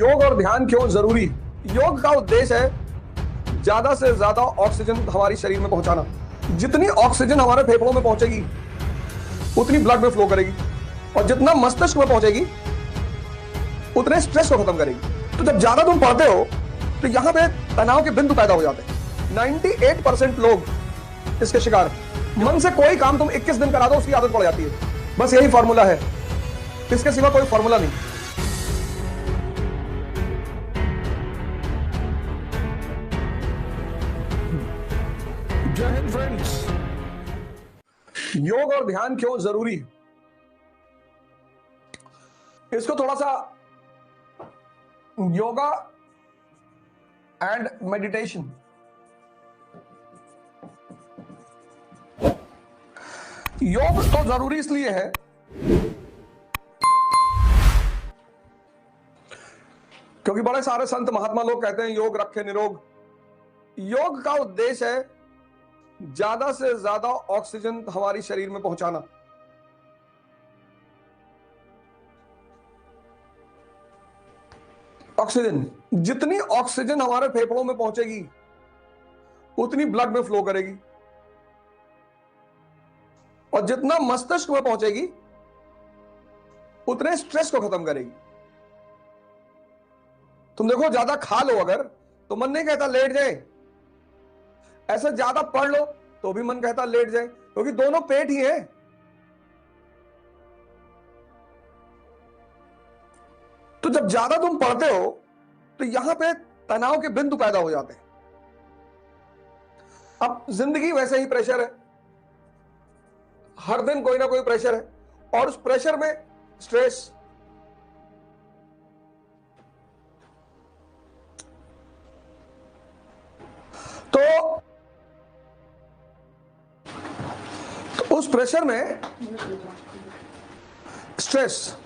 योग और ध्यान क्यों जरूरी? योग का उद्देश्य है ज्यादा से ज्यादा ऑक्सीजन हमारी शरीर में पहुंचाना। जितनी ऑक्सीजन हमारे फेफड़ों में पहुंचेगी उतनी ब्लड में फ्लो करेगी, और जितना मस्तिष्क में पहुंचेगी उतने स्ट्रेस को खत्म करेगी। तो जब ज्यादा तुम पढ़ते हो तो यहां पे तनाव के बिंदु पैदा हो जाते हैं। 98% लोग इसके शिकार हैं। मन से कोई काम तुम 21 दिन करा दो उसकी आदत पड़ जाती है। बस यही फॉर्मूला है, इसके सिवा कोई फॉर्मूला नहीं। जय हिंद फ्रेंड्स। योग और ध्यान क्यों जरूरी है, इसको थोड़ा सा योगा एंड मेडिटेशन, योग तो जरूरी इसलिए है क्योंकि बड़े सारे संत महात्मा लोग कहते हैं योग रखे निरोग। योग का उद्देश्य है ज्यादा से ज्यादा ऑक्सीजन हमारी शरीर में पहुंचाना। ऑक्सीजन, जितनी ऑक्सीजन हमारे फेफड़ों में पहुंचेगी उतनी ब्लड में फ्लो करेगी, और जितना मस्तिष्क में पहुंचेगी उतने स्ट्रेस को खत्म करेगी। तुम देखो, ज्यादा खा लो अगर तो मन नहीं कहता लेट जाए, ऐसे ज्यादा पढ़ लो तो भी मन कहता लेट जाए, क्योंकि दोनों पेट ही है। तो जब ज्यादा तुम पढ़ते हो तो यहां पे तनाव के बिंदु पैदा हो जाते हैं। अब जिंदगी वैसे ही प्रेशर है, हर दिन कोई ना कोई प्रेशर है, और उस प्रेशर में स्ट्रेस, तो उस प्रेशर में स्ट्रेस,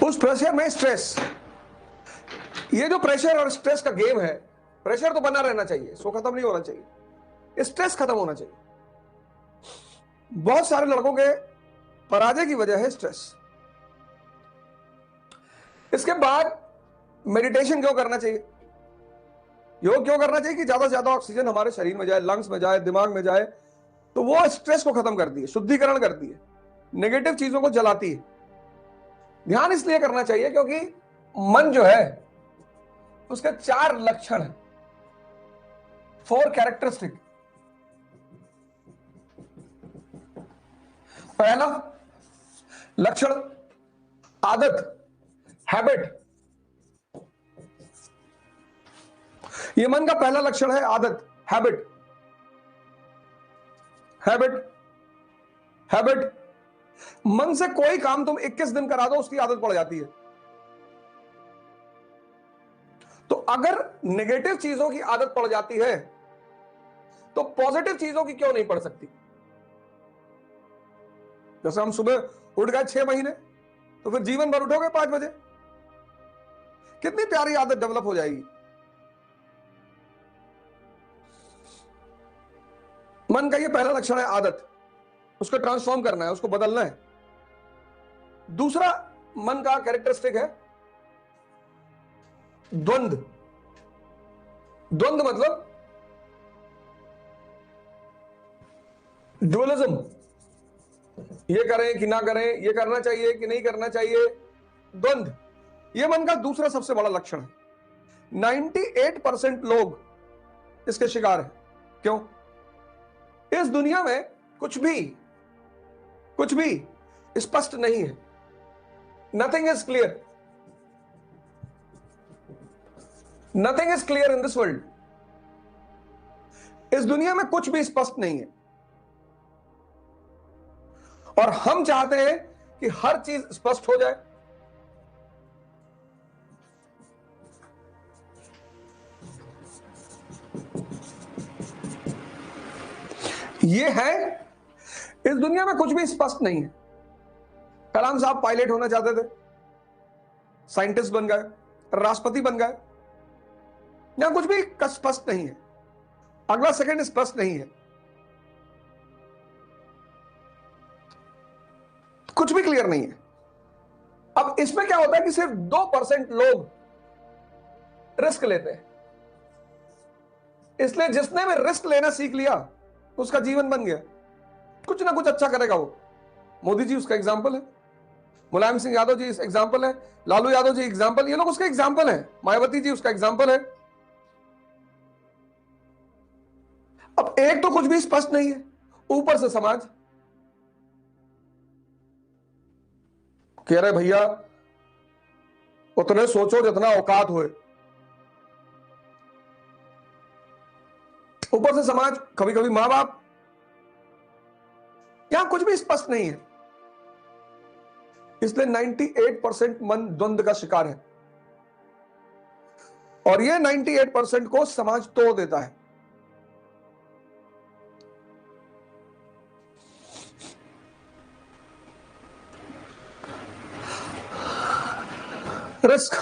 उस प्रेशर में स्ट्रेस, ये जो प्रेशर और स्ट्रेस का गेम है, प्रेशर तो बना रहना चाहिए, इसको खत्म नहीं होना चाहिए, स्ट्रेस खत्म होना चाहिए। बहुत सारे लड़कों के पराजय की वजह है स्ट्रेस। इसके बाद मेडिटेशन क्यों करना चाहिए, योग क्यों करना चाहिए कि ज्यादा से ज्यादा ऑक्सीजन हमारे शरीर में जाए, लंग्स में जाए, दिमाग में जाए, तो वो स्ट्रेस को खत्म करती है, शुद्धिकरण करती है, नेगेटिव चीजों को जलाती है। ध्यान इसलिए करना चाहिए क्योंकि मन जो है उसके 4 लक्षण हैं, 4 कैरेक्टरिस्टिक। पहला लक्षण आदत, हैबिट। ये मन का पहला लक्षण है, आदत, हैबिट। Habit, habit. मन से कोई काम तुम 21 दिन करा दो उसकी आदत पड़ जाती है। तो अगर नेगेटिव चीजों की आदत पड़ जाती है तो पॉजिटिव चीजों की क्यों नहीं पड़ सकती? जैसे हम सुबह उठ गए 6 महीने, तो फिर जीवन भर उठोगे 5 बजे, कितनी प्यारी आदत डेवलप हो जाएगी। मन का ये पहला लक्षण है, आदत। उसको ट्रांसफॉर्म करना है, उसको बदलना है। दूसरा मन का कैरेक्टरिस्टिक है द्वंद। द्वंद मतलब ड्युअलिज्म, ये करें कि ना करें, ये करना चाहिए कि नहीं करना चाहिए, द्वंद। ये मन का दूसरा सबसे बड़ा लक्षण है। 98% लोग इसके शिकार हैं। क्यों? इस दुनिया में कुछ भी स्पष्ट नहीं है। Nothing is clear, nothing is clear in this world. इस दुनिया में कुछ भी स्पष्ट नहीं है, और हम चाहते हैं कि हर चीज स्पष्ट हो जाए। ये है, इस दुनिया में कुछ भी स्पष्ट नहीं है। कलाम साहब पायलट होना चाहते थे, साइंटिस्ट बन गए, राष्ट्रपति बन गए। यहां कुछ भी स्पष्ट नहीं है, अगला सेकंड स्पष्ट नहीं है। कुछ भी क्लियर नहीं है। अब इसमें क्या होता है कि सिर्फ 2% लोग रिस्क लेते हैं, इसलिए जिसने भी रिस्क लेना सीख लिया उसका जीवन बन गया, कुछ ना कुछ अच्छा करेगा वो। मोदी जी उसका एग्जाम्पल है, मुलायम सिंह यादव जी एग्जाम्पल है, लालू यादव जी एग्जाम्पल, ये लोग उसके एग्जाम्पल है, मायावती जी उसका एग्जाम्पल है। अब एक तो कुछ भी स्पष्ट नहीं है, ऊपर से समाज कह रहे भैया उतने सोचो जितना औकात होए। ऊपर से समाज, कभी कभी मां बाप, यहां कुछ भी स्पष्ट नहीं है, इसलिए 98% मन द्वंद का शिकार है और ये 98% को समाज तोड़ देता है। रिस्क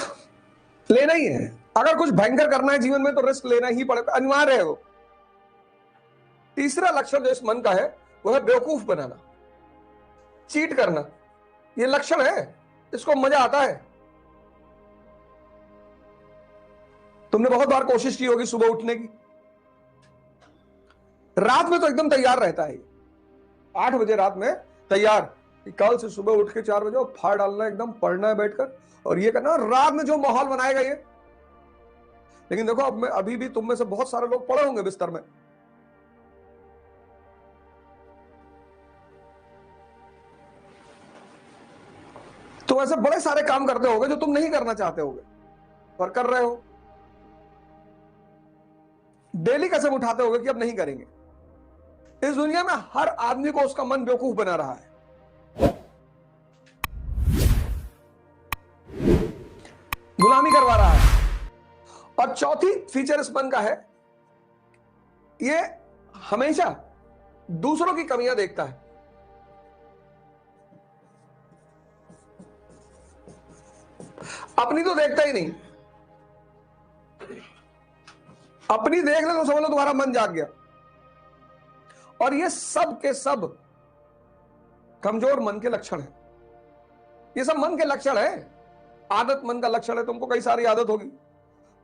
लेना ही है, अगर कुछ भयंकर करना है जीवन में तो रिस्क लेना ही पड़ेगा, अनिवार्य है वो। तीसरा लक्षण जो इस मन का है वो है बेवकूफ बनाना, चीट करना। ये लक्षण है, इसको मजा आता है। तुमने बहुत बार कोशिश की होगी सुबह उठने की, रात में तो एकदम तैयार रहता है, 8 बजे रात में तैयार कि कल से सुबह उठ के 4 बजे फाड़ डालना, एकदम पढ़ना है बैठकर और ये करना, रात में जो माहौल बनाएगा ये। लेकिन देखो अब मैं अभी भी तुम में से बहुत सारे लोग पड़े होंगे बिस्तर में, तुम ऐसे बड़े सारे काम करते होगे जो तुम नहीं करना चाहते होगे पर कर रहे हो। डेली कसम उठाते होगे कि अब नहीं करेंगे। इस दुनिया में हर आदमी को उसका मन बेवकूफ बना रहा है, गुलामी करवा रहा है। और चौथी फीचर इस मन का है, ये हमेशा दूसरों की कमियां देखता है। अपनी तो देखता ही नहीं, अपनी देख ले तो समझ लो तुम्हारा मन जाग गया। और ये सब के सब कमजोर मन के लक्षण है, ये सब मन के लक्षण है। आदत मन का लक्षण है, तुमको कई सारी आदत होगी।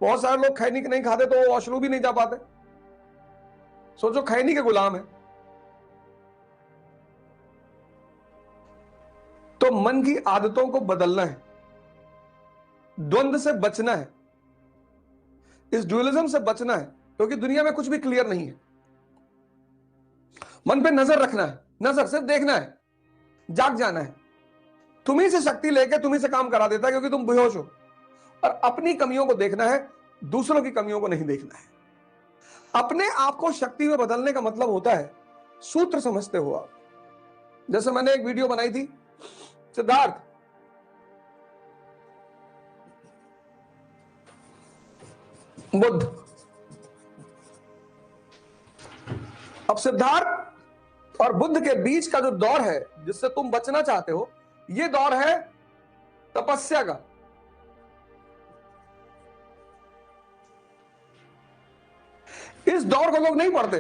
बहुत सारे लोग खैनी नहीं खाते तो वॉशरूम भी नहीं जा पाते, सोचो खैनी के गुलाम है। तो मन की आदतों को बदलना है, द्वंद से बचना है, इस ड्यूअलिज्म से बचना है, क्योंकि दुनिया में कुछ भी क्लियर नहीं है। मन पे नजर रखना है, नजर से देखना है, जाग जाना है। तुम्ही से शक्ति लेके तुम्ही से काम करा देता है क्योंकि तुम बेहोश हो। और अपनी कमियों को देखना है, दूसरों की कमियों को नहीं देखना है। अपने आप को शक्ति में बदलने का मतलब होता है, सूत्र समझते हो आप। जैसे मैंने एक वीडियो बनाई थी, सिद्धार्थ बुद्ध। अब सिद्धार्थ और बुद्ध के बीच का जो दौर है जिससे तुम बचना चाहते हो, यह दौर है तपस्या का। इस दौर को लोग नहीं पढ़ते,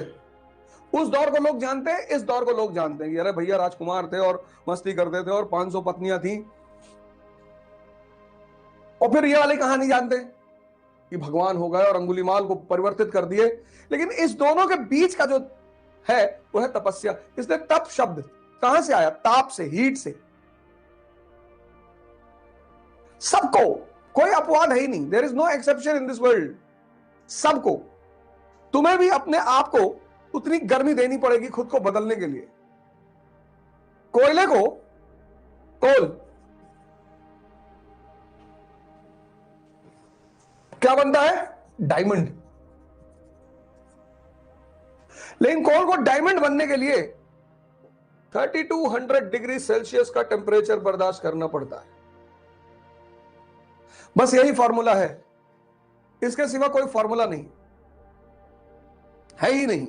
उस दौर को लोग जानते हैं, इस दौर को लोग जानते हैं। अरे भैया राजकुमार थे और मस्ती करते थे और 500 पत्नियां थी। और फिर ये वाली कहानी जानते कि भगवान हो गए और अंगुलीमाल को परिवर्तित कर दिए। लेकिन इस दोनों के बीच का जो है वो है तपस्या। इसलिए तप शब्द कहां से आया? ताप से, हीट से। सबको, कोई अपवाद है ही नहीं, there is no exception in this world. सबको, तुम्हें भी अपने आप को उतनी गर्मी देनी पड़ेगी खुद को बदलने के लिए। कोयले को कोल क्या बनता है? डायमंड। लेकिन कोल को डायमंड बनने के लिए 3200 डिग्री सेल्सियस का टेम्परेचर बर्दाश्त करना पड़ता है। बस यही फॉर्मूला है, इसके सिवा कोई फॉर्मूला नहीं है ही नहीं।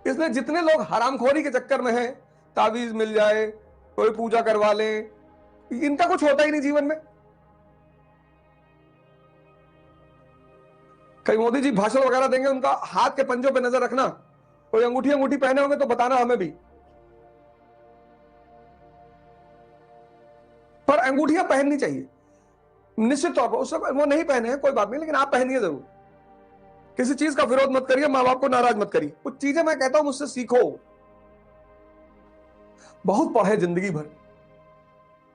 इसलिए जितने लोग हरामखोरी के चक्कर में हैं, तावीज मिल जाए, कोई पूजा करवा ले, इनका कुछ होता ही नहीं जीवन में। कई मोदी जी भाषण वगैरह देंगे, उनका हाथ के पंजों पे नजर रखना, कोई अंगूठी अंगूठी पहने होंगे तो बताना हमें भी। पर अंगूठियां पहननी चाहिए निश्चित तौर पर। उससे वो नहीं पहने हैं कोई बात नहीं, लेकिन आप पहनिए जरूर। किसी चीज का विरोध मत करिए, माँ बाप को नाराज मत करिए। कुछ चीजें मैं कहता हूं मुझसे सीखो। बहुत पढ़े जिंदगी भर,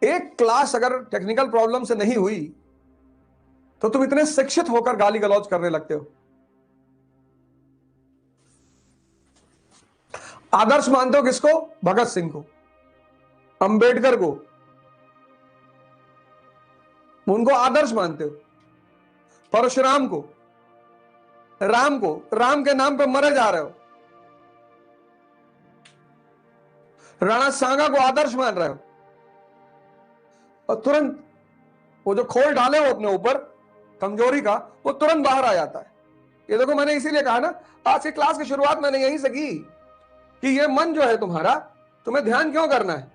एक क्लास अगर टेक्निकल प्रॉब्लम से नहीं हुई तो तुम इतने शिक्षित होकर गाली गलौज करने लगते हो। आदर्श मानते हो किसको? भगत सिंह को, अंबेडकर को, उनको आदर्श मानते हो। परशुराम को, राम को, राम के नाम पे मरे जा रहे हो। राणा सांगा को आदर्श मान रहे हो, और तुरंत वो जो खोल डाले हो अपने ऊपर कमजोरी का, वो तुरंत बाहर आ जाता है। ये देखो, मैंने इसीलिए कहा ना, आज की क्लास की शुरुआत मैंने यहीं से की कि ये मन जो है तुम्हारा, तुम्हें ध्यान क्यों करना है।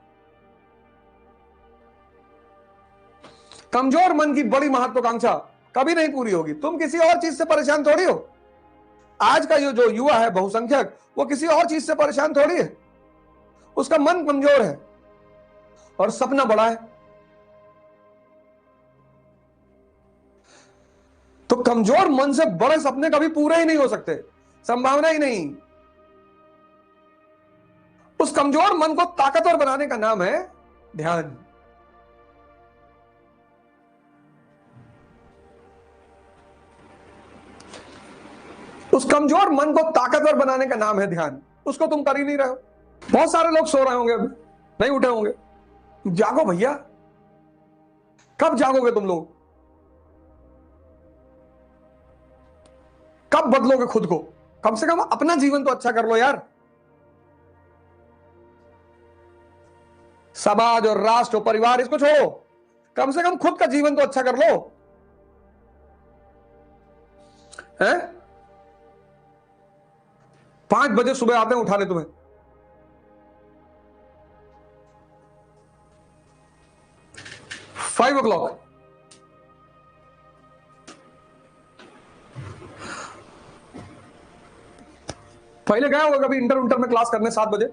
कमजोर मन की बड़ी महत्वाकांक्षा कभी नहीं पूरी होगी। तुम किसी और चीज से परेशान थोड़ी हो। आज का ये जो युवा है बहुसंख्यक, वो किसी और चीज से परेशान थोड़ी है। उसका मन कमजोर है और सपना बड़ा है। तो कमजोर मन से बड़े सपने कभी पूरे ही नहीं हो सकते, संभावना ही नहीं। उस कमजोर मन को ताकतवर बनाने का नाम है ध्यान। उस कमजोर मन को ताकतवर बनाने का नाम है ध्यान। उसको तुम कर ही नहीं रहे हो। बहुत सारे लोग सो रहे होंगे, अभी नहीं उठे होंगे। जागो भैया, कब जागोगे तुम लोग? कब बदलोगे खुद को? कम से कम अपना जीवन तो अच्छा कर लो यार। समाज और राष्ट्र और परिवार इसको छोड़ो, कम से कम खुद का जीवन तो अच्छा कर लो। हैं? 5 बजे सुबह आते हैं उठाने तुम्हें, 5 o'clock। पहले गया होगा कभी इंटर में क्लास करने 7 बजे,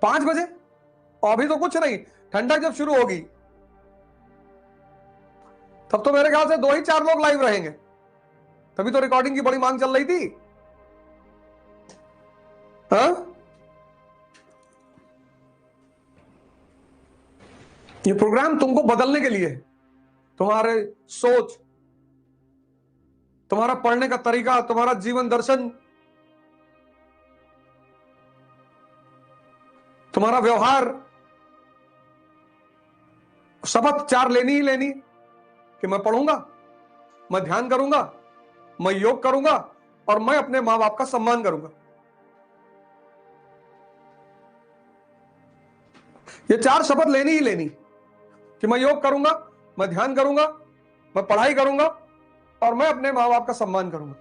5 बजे? और अभी तो कुछ नहीं, ठंडक जब शुरू होगी तब तो मेरे ख्याल से 2 ही 4 लोग लाइव रहेंगे। तभी तो रिकॉर्डिंग की बड़ी मांग चल रही थी। हाँ? ये प्रोग्राम तुमको बदलने के लिए, तुम्हारे सोच, तुम्हारा पढ़ने का तरीका, तुम्हारा जीवन दर्शन, तुम्हारा व्यवहार। शपथ 4 लेनी ही लेनी कि मैं पढ़ूंगा, मैं ध्यान करूंगा, मैं योग करूंगा और मैं अपने मां बाप का सम्मान करूंगा। ये 4 शपथ लेनी ही लेनी कि मैं योग करूंगा, मैं ध्यान करूंगा, मैं पढ़ाई करूंगा और मैं अपने मां बाप का सम्मान करूंगा।